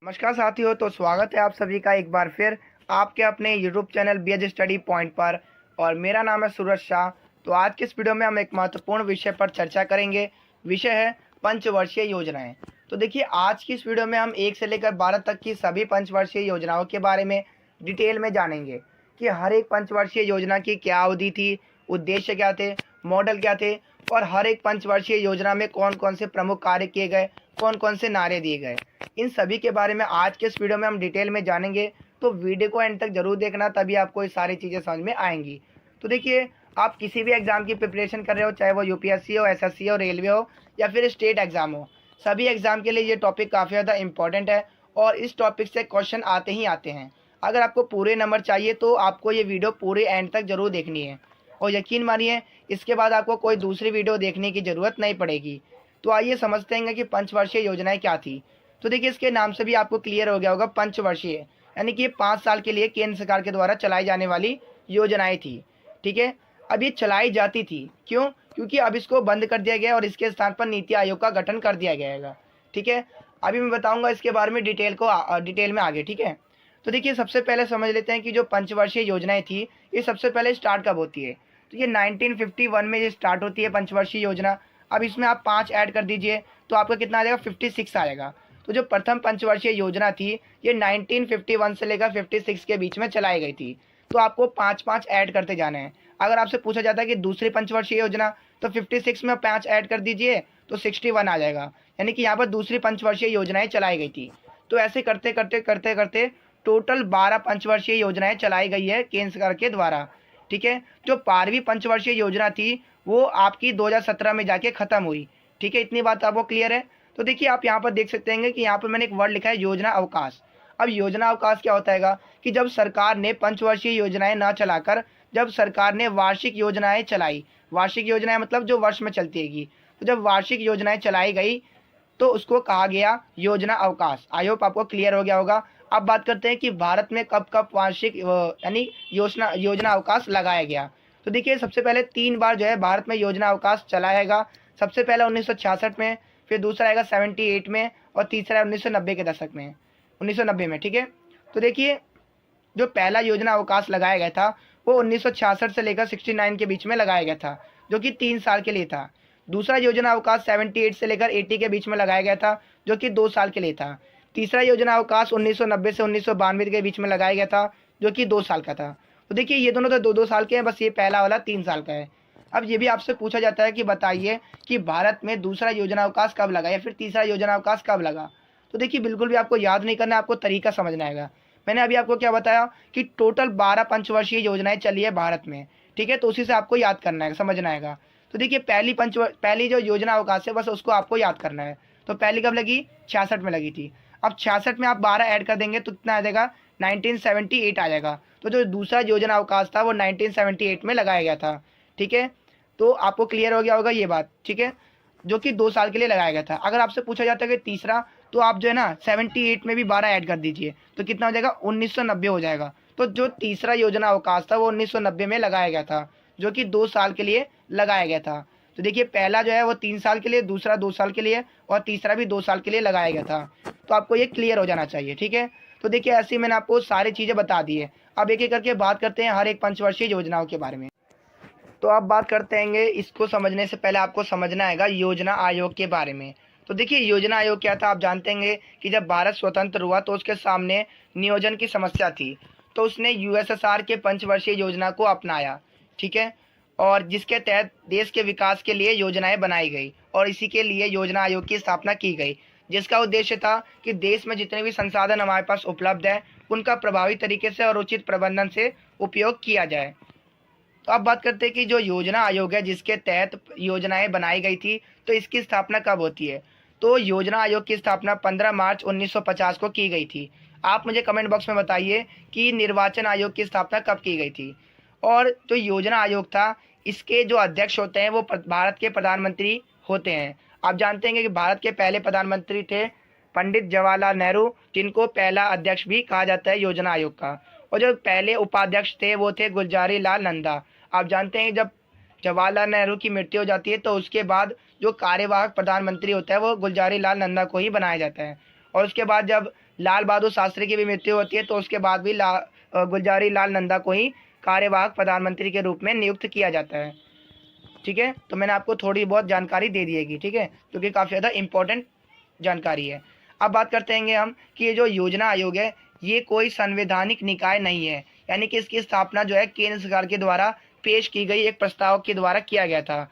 नमस्कार साथियों। तो स्वागत है आप सभी का एक बार फिर आपके अपने YouTube channel BH study point पर। और मेरा नाम है सूरज शाह। तो आज के इस वीडियो में हम एक महत्वपूर्ण विषय पर चर्चा करेंगे। विषय है पंचवर्षीय योजनाएं। तो देखिए, आज की इस वीडियो में हम 1 से लेकर 12 तक की सभी पंचवर्षीय योजनाओं के बारे में डिटेल में जानेंगे कि हर एक पंचवर्षीय योजना की क्या अवधि थी, उद्देश्य क्या थे, मॉडल क्या थे, और हर एक पंचवर्षीय योजना में कौन कौन से प्रमुख कार्य किए गए, कौन कौन से नारे दिए गए। इन सभी के बारे में आज के इस वीडियो में हम डिटेल में जानेंगे। तो वीडियो को एंड तक जरूर देखना, तभी आपको ये सारी चीज़ें समझ में आएंगी। तो देखिए, आप किसी भी एग्ज़ाम की प्रिपरेशन कर रहे हो, चाहे वो यूपीएससी हो, एसएससी हो, रेलवे हो या फिर स्टेट एग्ज़ाम हो, सभी एग्ज़ाम के लिए ये टॉपिक काफ़ी ज़्यादा इंपॉर्टेंट है और इस टॉपिक से क्वेश्चन आते ही आते हैं। अगर आपको पूरे नंबर चाहिए तो आपको ये वीडियो पूरे एंड तक ज़रूर देखनी है, और यकीन मानिए इसके बाद आपको कोई दूसरी वीडियो देखने की ज़रूरत नहीं पड़ेगी। तो आइए समझते हैं कि पंचवर्षीय योजनाएं क्या थी। तो देखिए, इसके नाम से भी आपको क्लियर हो गया होगा, पंचवर्षीय यानी कि 5 साल के लिए केंद्र सरकार के द्वारा चलाई जाने वाली योजनाएं थी। ठीक है, अब ये चलाई जाती थी क्यों? क्योंकि अब इसको बंद कर दिया गया और इसके स्थान पर नीति आयोग का गठन कर दिया गया। ठीक है, अभी मैं बताऊंगा इसके बारे में डिटेल में आगे। ठीक है, तो देखिए, सबसे पहले समझ लेते हैं कि जो पंचवर्षीय योजनाएं थी ये सबसे पहले स्टार्ट कब होती है। तो ये 1951 में ये स्टार्ट होती है पंचवर्षीय योजना। अब इसमें आप 5 ऐड कर दीजिए तो आपका कितना आ जाएगा, 56 आएगा। तो जो प्रथम पंचवर्षीय योजना थी ये 1951 से लेकर 56 के बीच में चलाई गई थी। तो आपको 5-5 ऐड करते जाना है। अगर आपसे पूछा जाता है कि दूसरी पंचवर्षीय योजना, तो 56 में 5 ऐड कर दीजिए तो 61 आ जाएगा। यानी कि यहाँ पर दूसरी पंचवर्षीय योजनाएं चलाई गई थी। तो ऐसे करते करते करते करते टोटल 12 पंचवर्षीय योजनाएं चलाई गई है केंद्र सरकार के द्वारा। ठीक है, जो 12वीं पंचवर्षीय योजना थी वो आपकी 2017 में जाके खत्म हुई। ठीक है, इतनी बात आपको क्लियर है। तो देखिए, आप यहाँ पर देख सकते हैं कि यहाँ पर मैंने एक वर्ड लिखा है, योजना अवकाश। अब योजना अवकाश क्या होता है कि जब सरकार ने पंचवर्षीय योजनाएं ना चलाकर जब सरकार ने वार्षिक योजनाएं चलाई, वार्षिक योजनाएं मतलब जो वर्ष में चलती हैगी, तो जब वार्षिक योजनाएं चलाई गई तो उसको कहा गया योजना अवकाश। आई होप आपको क्लियर हो गया होगा। अब बात करते हैं कि भारत में कब कब वार्षिक यानी योजना अवकाश लगाया गया। तो देखिए, सबसे पहले 3 बार जो है भारत में योजना अवकाश चलाएगा। सबसे पहले 1966 में, फिर दूसरा आएगा 78 में, और तीसरा है 1990 के दशक में, 1990 में। ठीक है, तो देखिए, जो पहला योजना अवकाश लगाया गया था वो 1966 से लेकर 69 के बीच में लगाया गया था, जो कि 3 साल के लिए था। दूसरा योजना अवकाश 78 से लेकर 80 के बीच में लगाया गया था, जो कि 2 साल के लिए था। तीसरा योजना अवकाश 1990 से 1992 के बीच में लगाया गया था, जो कि 2 साल का था। तो देखिए, ये दोनों तो 2-2 साल के हैं, बस ये पहला वाला 3 साल का है। अब ये भी आपसे पूछा जाता है कि बताइए कि भारत में दूसरा योजना अवकाश कब लगा या फिर तीसरा योजना अवकाश कब लगा। तो देखिए, बिल्कुल भी आपको याद नहीं करना, आपको तरीका समझना आएगा। मैंने अभी आपको क्या बताया कि टोटल 12 पंचवर्षीय योजनाएं चली है भारत में। ठीक है, तो उसी से आपको याद करना है, समझना आएगा। तो देखिए, पहली जो योजना अवकाश है बस उसको आपको याद करना है। तो पहली कब लगी? 66 में लगी थी। अब 66 में आप 12 ऐड कर देंगे तो कितना आ जाएगा, 1978 आ जाएगा। तो जो दूसरा योजना अवकाश था वो 1978 में लगाया गया था। ठीक है, तो आपको क्लियर हो गया होगा ये बात। ठीक है, जो कि 2 साल के लिए लगाया गया था। अगर आपसे पूछा जाता है कि तीसरा, तो आप जो है ना 78 में भी 12 ऐड कर दीजिए तो कितना हो जाएगा, 1990 हो जाएगा। तो जो तीसरा योजना अवकाश था वो 1990 में लगाया गया था, जो कि 2 साल के लिए लगाया गया था। तो देखिए, पहला जो है वो 3 साल के लिए, दूसरा 2 साल के लिए, और तीसरा भी 2 साल के लिए लगाया गया था। तो आपको ये क्लियर हो जाना चाहिए। ठीक है, तो देखिए, ऐसी मैंने आपको सारी चीज़ें बता दी है। अब एक एक करके बात करते हैं हर एक पंचवर्षीय योजनाओं के बारे में। तो अब बात करते हैं, इसको समझने से पहले आपको समझना आएगा योजना आयोग के बारे में। तो देखिए, योजना आयोग क्या था, आप जानते हैं कि जब भारत स्वतंत्र हुआ तो उसके सामने नियोजन की समस्या थी, तो उसने यूएसएसआर के पंचवर्षीय योजना को अपनाया। ठीक है, और जिसके तहत देश के विकास के लिए योजनाएं बनाई गई, और इसी के लिए योजना आयोग की स्थापना की गई, जिसका उद्देश्य था कि देश में जितने भी संसाधन हमारे पास उपलब्ध है उनका प्रभावी तरीके से और उचित प्रबंधन से उपयोग किया जाए। तो अब बात करते हैं कि जो योजना आयोग है जिसके तहत योजनाएं बनाई गई थी, तो इसकी स्थापना कब होती है। तो योजना आयोग की स्थापना 15 मार्च 1950 को की गई थी। आप मुझे कमेंट बॉक्स में बताइए कि निर्वाचन आयोग की स्थापना कब की गई थी। और जो योजना आयोग था, इसके जो अध्यक्ष होते हैं वो भारत के प्रधानमंत्री होते हैं। आप जानते हैं कि भारत के पहले प्रधानमंत्री थे पंडित जवाहरलाल नेहरू, जिनको पहला अध्यक्ष भी कहा जाता है योजना आयोग का। और जो पहले उपाध्यक्ष थे वो थे गुलजारी लाल नंदा। आप जानते हैं जब जवाहरलाल नेहरू की मृत्यु हो जाती है तो उसके बाद जो कार्यवाहक प्रधानमंत्री होता है वो गुलजारी लाल नंदा को ही बनाया जाता है। और उसके बाद जब लाल बहादुर शास्त्री की भी मृत्यु होती है तो उसके बाद भी गुलजारी लाल नंदा को ही कार्यवाहक प्रधानमंत्री के रूप में नियुक्त किया जाता है। ठीक है, तो मैंने आपको थोड़ी बहुत जानकारी दे दी है, ठीक है, क्योंकि काफ़ी ज़्यादा इंपॉर्टेंट जानकारी है। अब बात करते हैं हम कि ये जो योजना आयोग है ये कोई संवैधानिक निकाय नहीं है, यानी कि इसकी स्थापना जो है केंद्र सरकार के द्वारा पेश की गई एक प्रस्ताव के द्वारा किया गया था।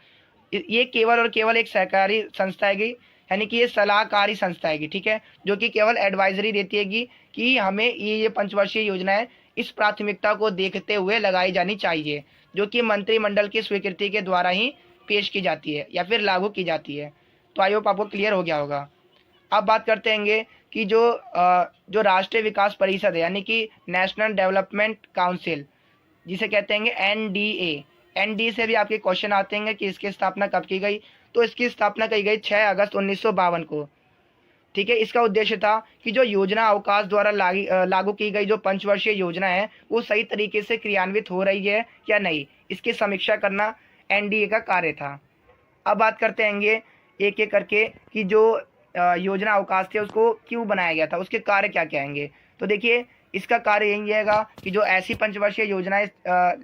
ये केवल और केवल एक सहकारी संस्था है, यानी कि ये सलाहकारी संस्था है, ठीक है, जो कि केवल एडवाइजरी देती है कि हमें ये पंचवर्षीय योजना है इस प्राथमिकता को देखते हुए लगाई जानी चाहिए, जो कि मंत्रिमंडल की स्वीकृति के द्वारा ही पेश की जाती है या फिर लागू की जाती है। तो आई होप आपको क्लियर हो गया होगा। अब बात करते हैं कि जो राष्ट्रीय विकास परिषद है, यानी कि नेशनल डेवलपमेंट काउंसिल, जिसे कहते हैं एनडीए, एनडीए से भी आपके क्वेश्चन आते हैं कि इसकी स्थापना कब की गई। तो इसकी स्थापना की गई 6 अगस्त 1952 को। ठीक है, इसका उद्देश्य था कि जो योजना अवकाश द्वारा लागू की गई जो पंचवर्षीय योजना है वो सही तरीके से क्रियान्वित हो रही है या नहीं, इसकी समीक्षा करना एनडीए का कार्य था। अब बात करते हैं एक एक करके कि जो योजना अवकाश थे उसको क्यों बनाया गया था, उसके कार्य क्या क्या आएंगे। तो देखिए, इसका कार्य यही रहेगा कि जो ऐसी पंचवर्षीय योजनाएं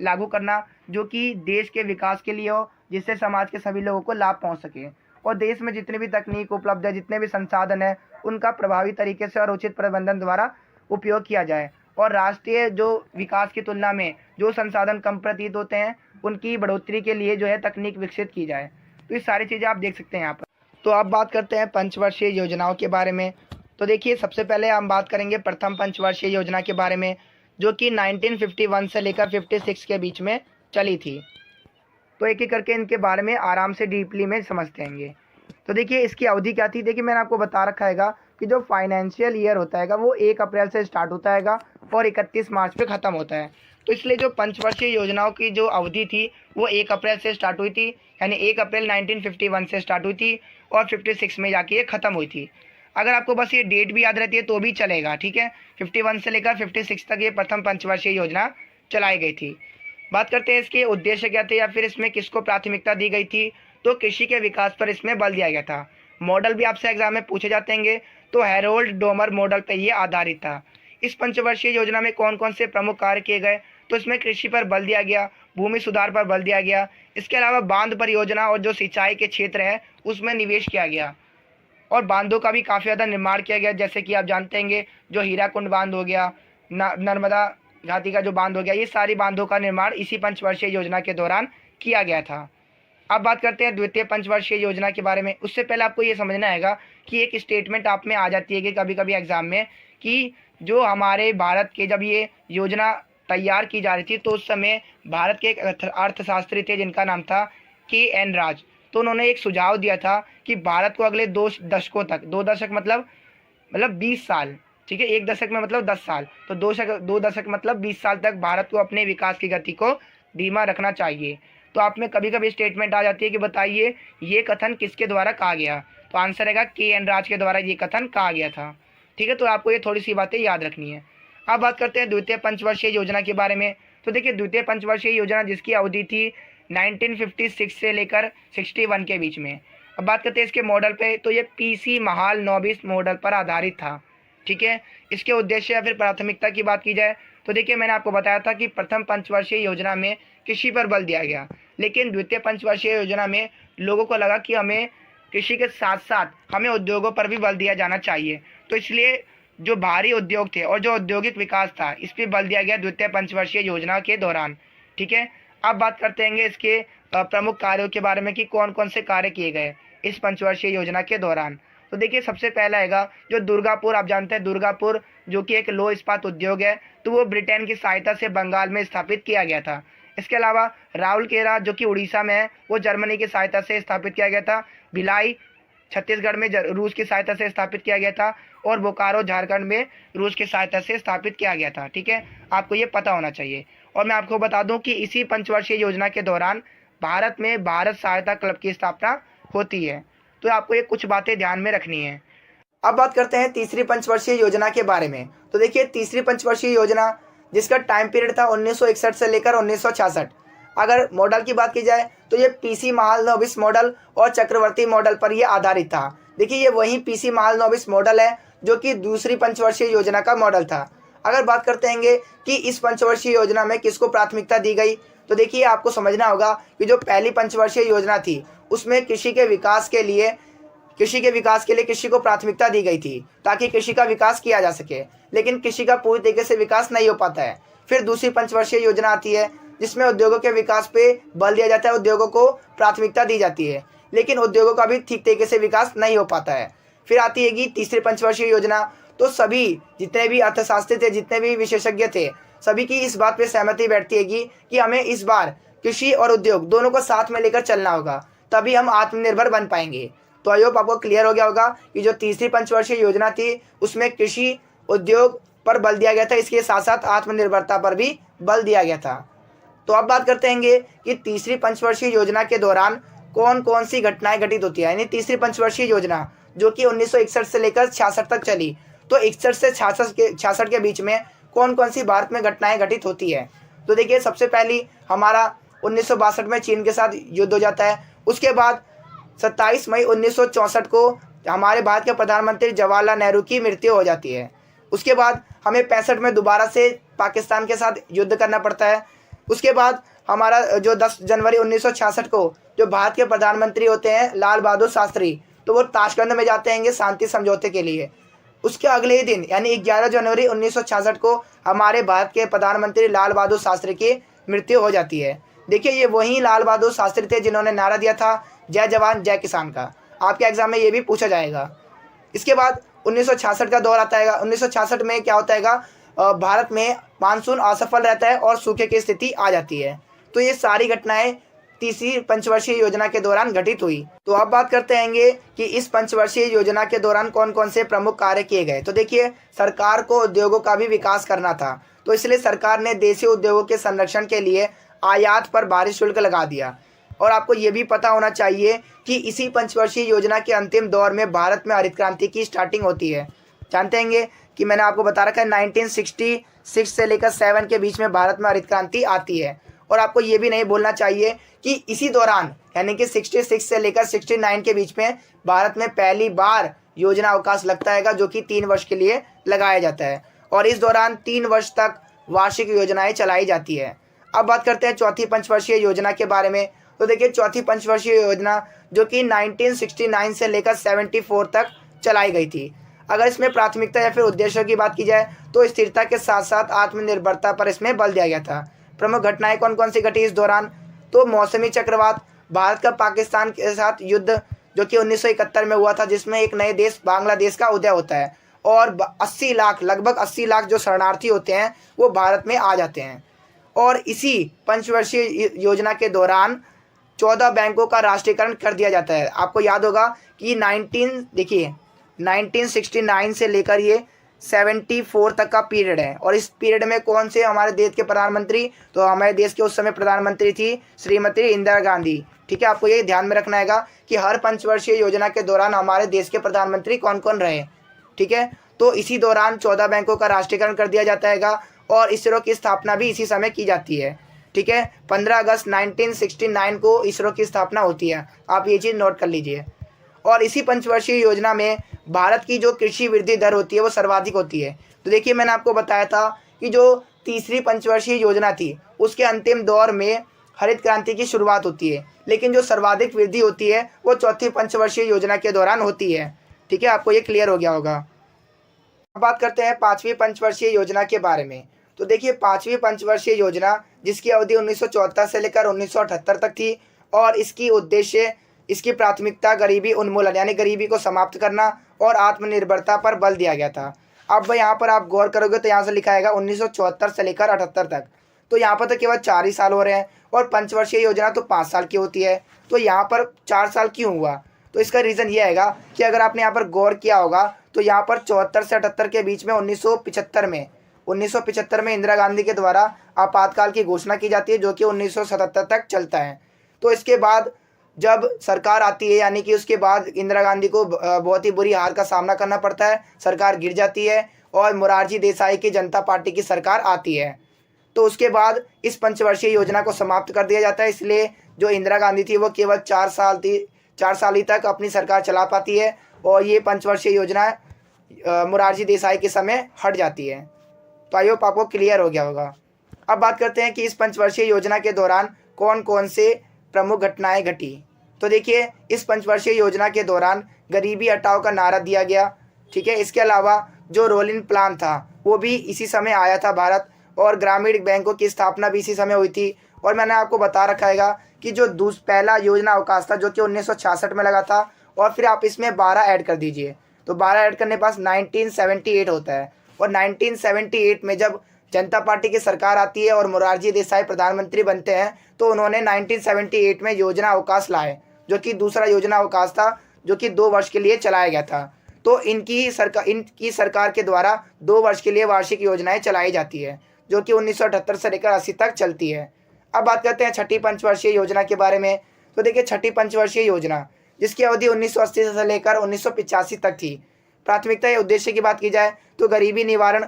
लागू करना जो कि देश के विकास के लिए हो, जिससे समाज के सभी लोगों को लाभ पहुंच सके, और देश में जितनी भी तकनीक उपलब्ध है, जितने भी संसाधन है, उनका प्रभावी तरीके से और उचित प्रबंधन द्वारा उपयोग किया जाए, और राष्ट्रीय जो विकास की तुलना में जो संसाधन कम प्रतीत होते हैं उनकी बढ़ोतरी के लिए जो है तकनीक विकसित की जाए। तो ये सारी चीज़ें आप देख सकते हैं यहाँ पर। तो अब बात करते हैं पंचवर्षीय योजनाओं के बारे में। तो देखिए, सबसे पहले हम बात करेंगे प्रथम पंचवर्षीय योजना के बारे में, जो कि 1951 से लेकर 56 के बीच में चली थी। तो एक एक करके इनके बारे में आराम से डीपली में समझते हैं। तो देखिए, इसकी अवधि क्या थी। देखिए, मैंने आपको बता रखा है कि जो फाइनेंशियल ईयर होता है वो 1 अप्रैल से स्टार्ट होता है और 31 मार्च पे ख़त्म होता है। तो इसलिए जो पंचवर्षीय योजनाओं की जो अवधि थी वो 1 अप्रैल से स्टार्ट हुई थी, यानी 1 अप्रैल 1951 से स्टार्ट हुई थी और 56 में जाके ये ख़त्म हुई थी। अगर आपको बस ये डेट भी याद रहती है तो भी चलेगा, ठीक है। 51 से लेकर 56 तक ये प्रथम पंचवर्षीय योजना चलाई गई थी। बात करते हैं इसके उद्देश्य क्या थे या फिर इसमें किसको प्राथमिकता दी गई थी। तो कृषि के विकास पर इसमें बल दिया गया था। मॉडल भी आपसे एग्जाम में पूछे जाते हैं, तो हैरोल्ड डोमर मॉडल पर ये आधारित था। इस पंचवर्षीय योजना में कौन कौन से प्रमुख कार्य किए गए, तो इसमें कृषि पर बल दिया गया, भूमि सुधार पर बल दिया गया, इसके अलावा बांध परियोजना और जो सिंचाई के क्षेत्र है उसमें निवेश किया गया, और बांधों का भी काफ़ी ज़्यादा निर्माण किया गया। जैसे कि आप जानते हैं जो हीराकुंड बांध हो गया, नर्मदा घाटी का जो बांध हो गया, ये सारी बांधों का निर्माण इसी पंचवर्षीय योजना के दौरान किया गया था। अब बात करते हैं द्वितीय पंचवर्षीय योजना के बारे में। उससे पहले आपको ये समझना है कि एक स्टेटमेंट आप में आ जाती है कि कभी कभी एग्जाम में, कि जो हमारे भारत के जब ये योजना तैयार की जा रही थी तो उस समय भारत के एक अर्थशास्त्री थे जिनका नाम था के.एन. राज। तो उन्होंने एक सुझाव दिया था कि भारत को अगले 2 दशकों तक, 2 दशक मतलब 20 साल, ठीक है, 1 दशक में मतलब 10 साल, तो 2 दशक मतलब 20 साल तक भारत को अपने विकास की गति को धीमा रखना चाहिए। तो आप में कभी कभी स्टेटमेंट आ जाती है कि बताइए ये कथन किसके द्वारा कहा गया, तो आंसर रहेगा के.एन. राज के द्वारा ये कथन कहा गया था। ठीक है, तो आपको ये थोड़ी सी बातें याद रखनी है। अब बात करते हैं द्वितीय पंचवर्षीय योजना के बारे में। तो देखिए, द्वितीय पंचवर्षीय योजना जिसकी अवधि थी 1956 से लेकर 61 के बीच में। अब बात करते हैं इसके मॉडल पे, तो ये पीसी महाल नौबिस मॉडल पर आधारित था। ठीक है, इसके उद्देश्य या फिर प्राथमिकता की बात की जाए तो देखिए, मैंने आपको बताया था कि प्रथम पंचवर्षीय योजना में कृषि पर बल दिया गया, लेकिन द्वितीय पंचवर्षीय योजना में लोगों को लगा कि हमें कृषि के साथ साथ हमें उद्योगों पर भी बल दिया जाना चाहिए। तो इसलिए जो भारी उद्योग थे और जो औद्योगिक विकास था इस पर बल दिया गया द्वितीय पंचवर्षीय योजना के दौरान। ठीक है, अब बात करते हैं इसके प्रमुख कार्यों के बारे में कि कौन कौन से कार्य किए गए इस पंचवर्षीय योजना के दौरान। तो देखिए, सबसे पहला है जो दुर्गापुर, आप जानते हैं दुर्गापुर जो कि एक लौह इस्पात उद्योग है, तो वो ब्रिटेन की सहायता से बंगाल में स्थापित किया गया था। इसके अलावा राउरकेला जो कि उड़ीसा में है वो जर्मनी की सहायता से स्थापित किया गया था। भिलाई छत्तीसगढ़ में रूस की सहायता से स्थापित किया गया था, और बोकारो झारखंड में रूस की सहायता से स्थापित किया गया था। ठीक है, आपको ये पता होना चाहिए। और मैं आपको बता दूं कि इसी पंचवर्षीय योजना के दौरान भारत में भारत सहायता क्लब की स्थापना होती है। तो आपको ये कुछ बातें ध्यान में रखनी है। अब बात करते हैं तीसरी पंचवर्षीय योजना के बारे में। तो देखिए, तीसरी पंचवर्षीय योजना जिसका टाइम पीरियड था 1961 से लेकर 1966। अगर मॉडल की बात की जाए तो ये पीसी महालनोबिस मॉडल और चक्रवर्ती मॉडल पर ये आधारित था। देखिए, ये वही पीसी महालनोबिस मॉडल है जो कि दूसरी पंचवर्षीय योजना का मॉडल था। अगर बात करते हैं कि इस पंचवर्षीय योजना में किसको प्राथमिकता दी गई, तो देखिए आपको समझना होगा कि जो पहली पंचवर्षीय योजना थी उसमें कृषि के विकास के लिए कृषि को प्राथमिकता दी गई थी ताकि कृषि का विकास किया जा सके, लेकिन कृषि का पूरी तरीके से विकास नहीं हो पाता है। फिर दूसरी पंचवर्षीय योजना आती है जिसमें उद्योगों के विकास पे बल दिया जाता है, उद्योगों को प्राथमिकता दी जाती है, लेकिन उद्योगों का भी ठीक तरीके से विकास नहीं हो पाता है। फिर आती है तीसरी पंचवर्षीय योजना। तो सभी जितने भी अर्थशास्त्री थे, जितने भी विशेषज्ञ थे, सभी की इस बात पे सहमति बैठती है कि हमें इस बार कृषि और उद्योग दोनों को साथ में लेकर चलना होगा, तभी हम आत्मनिर्भर बन पाएंगे। तो आई होप आपको क्लियर हो गया होगा कि जो तीसरी पंचवर्षीय योजना थी उसमें कृषि उद्योग पर बल दिया गया था, इसके साथ साथ आत्मनिर्भरता पर भी बल दिया गया था। तो अब बात करते हैं कि तीसरी पंचवर्षीय योजना के दौरान कौन कौन सी घटनाएं घटित होती है। यानी तीसरी पंचवर्षीय योजना जो कि 1961 से लेकर 66 तक चली, तो 61 से 66 के बीच में कौन कौन सी भारत में घटनाएं घटित होती है। तो देखिए सबसे पहली हमारा 1962 में चीन के साथ युद्ध हो जाता है। उसके बाद 27 मई 1964 को हमारे भारत के प्रधानमंत्री जवाहरलाल नेहरू की मृत्यु हो जाती है। उसके बाद हमें 65 में दोबारा से पाकिस्तान के साथ युद्ध करना पड़ता है। उसके बाद हमारा जो 10 जनवरी 1966 को जो भारत के प्रधानमंत्री होते हैं लाल बहादुर शास्त्री, तो वो ताशकंद में जाते हैं शांति समझौते के लिए। उसके अगले ही दिन यानी 11 जनवरी 1966 को हमारे भारत के प्रधानमंत्री लाल बहादुर शास्त्री की मृत्यु हो जाती है। देखिए ये वही लाल बहादुर शास्त्री थे जिन्होंने नारा दिया था जय जवान जय किसान का। आपके एग्जाम में ये भी पूछा जाएगा। इसके बाद 1966 का दौर आता है। 1966 में क्या होता है, भारत में मानसून असफल रहता है और सूखे की स्थिति आ जाती है। तो ये सारी घटनाएं तीसरी पंचवर्षीय योजना के दौरान घटित हुई। तो अब बात करते हैं कि इस पंचवर्षीय योजना के दौरान कौन कौन से प्रमुख कार्य किए गए। तो देखिए सरकार को उद्योगों का भी विकास करना था, तो इसलिए सरकार ने देशी उद्योगों के संरक्षण के लिए आयात पर भारी शुल्क लगा दिया। और आपको ये भी पता होना चाहिए कि इसी पंचवर्षीय योजना के अंतिम दौर में भारत में हरित क्रांति की स्टार्टिंग होती है। जानते हैं कि मैंने आपको बता रखा है 1966 से लेकर 7 के बीच में भारत में हरित क्रांति आती है। और आपको ये भी नहीं बोलना चाहिए कि इसी दौरान यानी कि 66 से लेकर 69 के बीच में भारत में पहली बार योजना अवकाश लगता है जो कि 3 वर्ष के लिए लगाया जाता है, और इस दौरान 3 वर्ष तक वार्षिक योजनाएं चलाई जाती है। अब बात करते हैं चौथी पंचवर्षीय योजना के बारे में। तो देखिए चौथी पंचवर्षीय योजना जो कि 1969 से लेकर 74 तक चलाई गई थी। अगर इसमें प्राथमिकता या फिर उद्देश्यों की बात की जाए तो स्थिरता के साथ साथ आत्मनिर्भरता पर इसमें बल दिया गया था। प्रमुख घटनाएं कौन कौन सी घटी इस दौरान, तो मौसमी चक्रवात, भारत का पाकिस्तान के साथ युद्ध जो कि 1971 में हुआ था, जिसमें एक नए देश बांग्लादेश का उदय होता है, और 80 लाख लगभग 80 लाख जो शरणार्थी होते हैं वो भारत में आ जाते हैं। और इसी पंचवर्षीय योजना के दौरान 14 बैंकों का राष्ट्रीयकरण कर दिया जाता है। आपको याद होगा कि 1969 से लेकर ये 74 तक का पीरियड है, और इस पीरियड में कौन से हमारे देश के प्रधानमंत्री, तो हमारे देश के उस समय प्रधानमंत्री थी श्रीमती इंदिरा गांधी। ठीक है, आपको ये ध्यान में रखना है कि हर पंचवर्षीय योजना के दौरान हमारे देश के प्रधानमंत्री कौन कौन रहे। ठीक है, तो इसी दौरान 14 बैंकों का राष्ट्रीयकरण कर दिया जाता है, और इसरो की स्थापना भी इसी समय की जाती है। ठीक है, 15 अगस्त 1969 को इसरो की स्थापना होती है, आप ये चीज़ नोट कर लीजिए। और इसी पंचवर्षीय योजना में भारत की जो कृषि वृद्धि दर होती है वो सर्वाधिक होती है। तो देखिए मैंने आपको बताया था कि जो तीसरी पंचवर्षीय योजना थी उसके अंतिम दौर में हरित क्रांति की शुरुआत होती है, लेकिन जो सर्वाधिक वृद्धि होती है वो चौथी पंचवर्षीय योजना के दौरान होती है। ठीक है, आपको ये क्लियर हो गया होगा। अब बात करते हैं पाँचवीं पंचवर्षीय योजना के बारे में। तो देखिए पाँचवीं पंचवर्षीय योजना जिसकी अवधि 1974 से लेकर 1978 तक थी, और इसकी प्राथमिकता गरीबी उन्मूलन यानी गरीबी को समाप्त करना और आत्मनिर्भरता पर बल दिया गया था। अब यहाँ पर आप गौर करोगे तो यहाँ से लिखा है 1974 से लेकर 78 तक, तो यहाँ पर तो केवल 4 ही साल हो रहे हैं, और पंचवर्षीय योजना तो 5 साल की होती है। तो यहाँ पर 4 साल क्यों हुआ, तो इसका रीज़न ये है कि अगर आपने यहाँ पर गौर किया होगा तो यहाँ पर 74 से 78 के बीच में 1975 में इंदिरा गांधी के द्वारा आपातकाल की घोषणा की जाती है, जो कि 1977 तक चलता है। तो इसके बाद जब सरकार आती है, यानी कि उसके बाद इंदिरा गांधी को बहुत ही बुरी हार का सामना करना पड़ता है, सरकार गिर जाती है और मोरारजी देसाई की जनता पार्टी की सरकार आती है। तो उसके बाद इस पंचवर्षीय योजना को समाप्त कर दिया जाता है। इसलिए जो इंदिरा गांधी थी वो केवल 4 साल ही तक अपनी सरकार चला पाती है, और ये पंचवर्षीय योजना मोरारजी देसाई के समय हट जाती है। तो आई होप आपको क्लियर हो गया होगा। अब बात करते हैं कि इस पंचवर्षीय योजना के दौरान कौन कौन से प्रमुख घटनाएं घटी। तो देखिए, इस पंचवर्षीय योजना के दौरान गरीबी हटाओ का नारा दिया गया, ठीक है। इसके अलावा जो रोलिंग प्लान था वो भी इसी समय आया था भारत, और ग्रामीण बैंकों की स्थापना भी इसी समय हुई थी। और मैंने आपको बता रखा है कि जो पहला योजना अवकाश था जो कि 1966 में लगा था, और फिर आप इसमें 12 ऐड कर दीजिए, तो 12 ऐड करने पास 1978 होता है। और 1978 में जब जनता पार्टी की सरकार आती है और मोरारजी देसाई प्रधानमंत्री बनते हैं, तो उन्होंने 1978 में योजना अवकाश लाए, जो कि दूसरा योजना अवकाश था, जो कि 2 वर्ष के लिए चलाया गया था। तो इनकी सरकार के द्वारा 2 वर्ष के लिए वार्षिक योजनाएं चलाई जाती है, जो कि 1978 से लेकर 80 तक चलती है। अब बात करते हैं छठी पंचवर्षीय योजना के बारे में। तो देखिए, छठी पंचवर्षीय योजना जिसकी अवधि 1980 से लेकर 1985 तक थी। प्राथमिकता या उद्देश्य की बात की जाए तो गरीबी निवारण,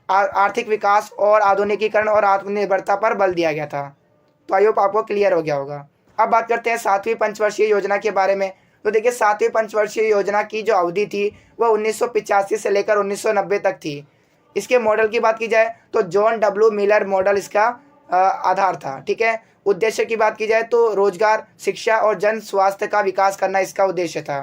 आर्थिक विकास और आधुनिकीकरण और आत्मनिर्भरता पर बल दिया गया था। तो आई होप आपको क्लियर हो गया होगा। अब बात करते हैं सातवीं पंचवर्षीय योजना के बारे में। तो देखिए, सातवीं पंचवर्षीय योजना की जो अवधि थी वह 1985 से लेकर 1990 तक थी। इसके मॉडल की बात की जाए तो जॉन डब्ल्यू मिलर मॉडल इसका आधार था, ठीक है। उद्देश्य की बात की जाए तो रोजगार, शिक्षा और जन स्वास्थ्य का विकास करना इसका उद्देश्य था।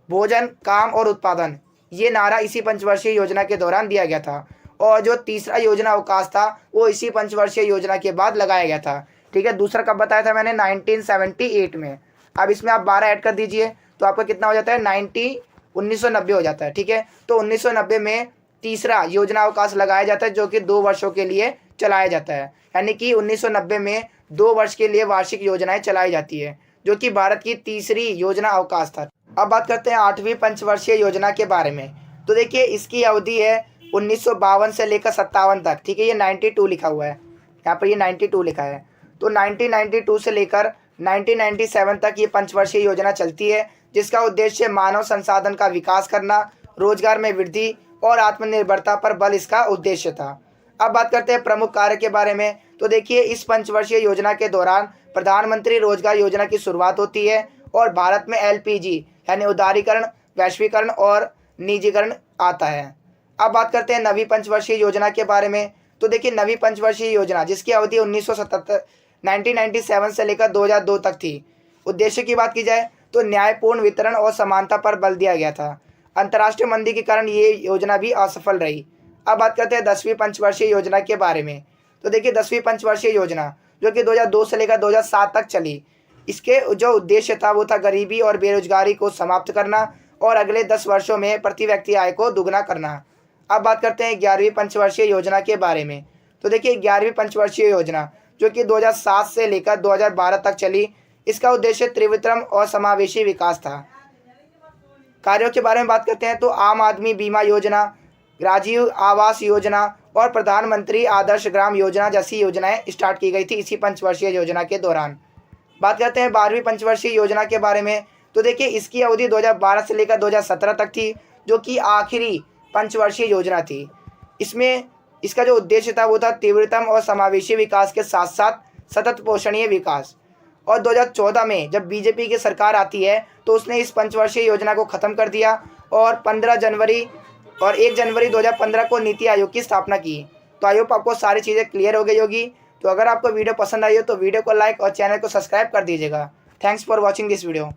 भोजन, काम और उत्पादन, ये नारा इसी पंचवर्षीय योजना के दौरान दिया गया था। और जो तीसरा योजना अवकाश था वो इसी पंचवर्षीय योजना के बाद लगाया गया था, ठीक है। दूसरा कब बताया था मैंने? 1978 में। अब इसमें आप 12 ऐड कर दीजिए तो आपका कितना हो जाता है? 1990 हो जाता है, ठीक है। तो 1990 में तीसरा योजना अवकाश लगाया जाता है, जो कि 2 वर्षों के लिए चलाया जाता है। यानी कि 1990 में 2 वर्ष के लिए वार्षिक योजनाएं चलाई जाती है, जो कि भारत की तीसरी योजना अवकाश था। अब बात करते हैं आठवीं पंचवर्षीय योजना के बारे में। तो देखिए, इसकी अवधि है 1952 से लेकर 57 तक, ठीक है। ये 92 लिखा हुआ है, यहाँ पर ये 92 लिखा है। तो 1992 से लेकर 1997 तक ये पंचवर्षीय योजना चलती है, जिसका उद्देश्य मानव संसाधन का विकास करना, रोजगार में वृद्धि और आत्मनिर्भरता पर बल इसका उद्देश्य था। अब बात करते हैं प्रमुख कार्य के बारे में। तो देखिए, इस पंचवर्षीय योजना के दौरान प्रधानमंत्री रोजगार योजना की शुरुआत होती है, और भारत में LPG यानी उदारीकरण, वैश्वीकरण और निजीकरण आता है। अब बात करते हैं नवी पंचवर्षीय योजना के बारे में। तो देखिए, नवी पंचवर्षीय योजना जिसकी अवधि 1997 से लेकर 2002 तक थी। उद्देश्य की बात की जाए तो न्यायपूर्ण वितरण और समानता पर बल दिया गया था। अंतर्राष्ट्रीय मंदी के कारण ये योजना भी असफल रही। अब बात करते हैं 10वीं पंचवर्षीय योजना के बारे में। तो देखिए, 10वीं पंचवर्षीय योजना जो कि 2002 से लेकर 2007 तक चली, इसके जो उद्देश्य था वो था गरीबी और बेरोजगारी को समाप्त करना और अगले 10 वर्षों में प्रति व्यक्ति आय को दुगना करना। अब बात करते हैं 11वीं पंचवर्षीय योजना के बारे में। तो देखिए, 11वीं पंचवर्षीय योजना जो कि 2007 से लेकर 2012 तक चली, इसका उद्देश्य त्रिविक्रम और समावेशी विकास था। कार्यों के बारे में बात करते हैं तो आम आदमी बीमा योजना, राजीव आवास योजना और प्रधानमंत्री आदर्श ग्राम योजना जैसी योजनाएं स्टार्ट की गई थी इसी पंचवर्षीय योजना के दौरान। बात करते हैं 12वीं पंचवर्षीय योजना के बारे में। तो देखिए, इसकी अवधि 2012 से लेकर 2017 तक थी, जो कि आखिरी पंचवर्षीय योजना थी। इसमें इसका जो उद्देश्य था वो था तीव्रतम और समावेशी विकास के साथ साथ सतत पोषणीय विकास। और 2014 में जब बीजेपी की सरकार आती है तो उसने इस पंचवर्षीय योजना को ख़त्म कर दिया और 1 जनवरी 2015 को नीति आयोग की स्थापना की। तो आई होप आपको सारी चीज़ें क्लियर हो गई होगी। तो अगर आपको वीडियो पसंद आई हो तो वीडियो को लाइक और चैनल को सब्सक्राइब कर दीजिएगा। Thanks for watching this video.